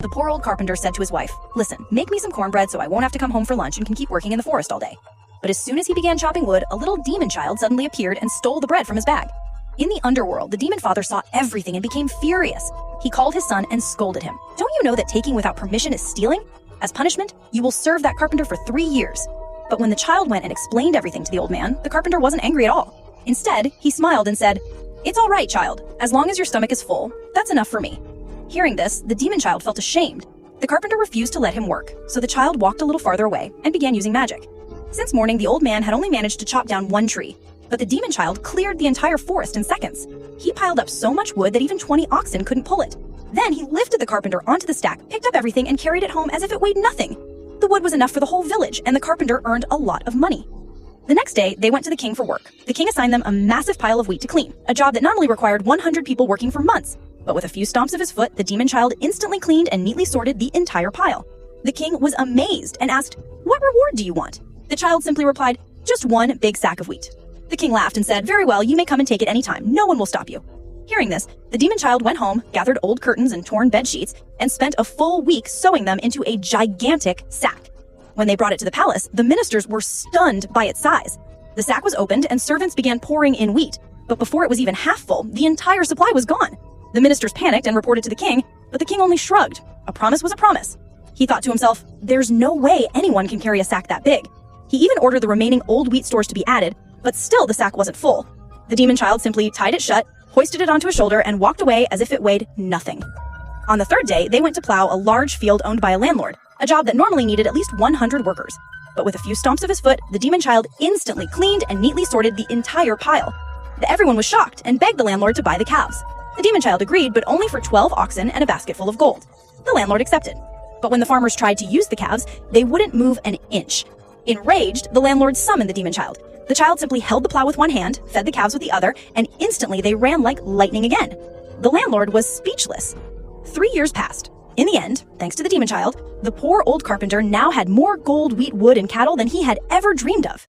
The poor old carpenter said to his wife, "Listen, make me some cornbread so I won't have to come home for lunch and can keep working in the forest all day." But as soon as he began chopping wood, a little demon child suddenly appeared and stole the bread from his bag. In the underworld, the demon father saw everything and became furious. He called his son and scolded him. "Don't you know that taking without permission is stealing? As punishment, you will serve that carpenter for 3 years." But when the child went and explained everything to the old man, the carpenter wasn't angry at all. Instead, he smiled and said, "It's all right, child. As long as your stomach is full, that's enough for me." Hearing this, the demon child felt ashamed. The carpenter refused to let him work, so the child walked a little farther away and began using magic. Since morning, the old man had only managed to chop down 1 tree, but the demon child cleared the entire forest in seconds. He piled up so much wood that even 20 oxen couldn't pull it. Then he lifted the carpenter onto the stack, picked up everything, and carried it home as if it weighed nothing. The wood was enough for the whole village, and the carpenter earned a lot of money. The next day, they went to the king for work. The king assigned them a massive pile of wheat to clean, a job that not only required 100 people working for months, but with a few stomps of his foot, the demon child instantly cleaned and neatly sorted the entire pile. The king was amazed and asked, "What reward do you want?" The child simply replied, "Just 1 big sack of wheat." The king laughed and said, "Very well, you may come and take it any time. No one will stop you." Hearing this, the demon child went home, gathered old curtains and torn bed sheets, and spent a full week sewing them into a gigantic sack. When they brought it to the palace, the ministers were stunned by its size. The sack was opened and servants began pouring in wheat, but before it was even half full, the entire supply was gone. The ministers panicked and reported to the king, but the king only shrugged. A promise was a promise. He thought to himself, "There's no way anyone can carry a sack that big." He even ordered the remaining old wheat stores to be added, but still the sack wasn't full. The demon child simply tied it shut, hoisted it onto his shoulder, and walked away as if it weighed nothing. On the 3rd day, they went to plow a large field owned by a landlord, a job that normally needed at least 100 workers. But with a few stomps of his foot, the demon child instantly cleaned and neatly sorted the entire pile. Everyone was shocked and begged the landlord to buy the calves. The demon child agreed, but only for 12 oxen and a basket full of gold. The landlord accepted. But when the farmers tried to use the calves, they wouldn't move an inch. Enraged, the landlord summoned the demon child. The child simply held the plow with one hand, fed the calves with the other, and instantly they ran like lightning again. The landlord was speechless. 3 years passed. In the end, thanks to the demon child, the poor old carpenter now had more gold, wheat, wood, and cattle than he had ever dreamed of.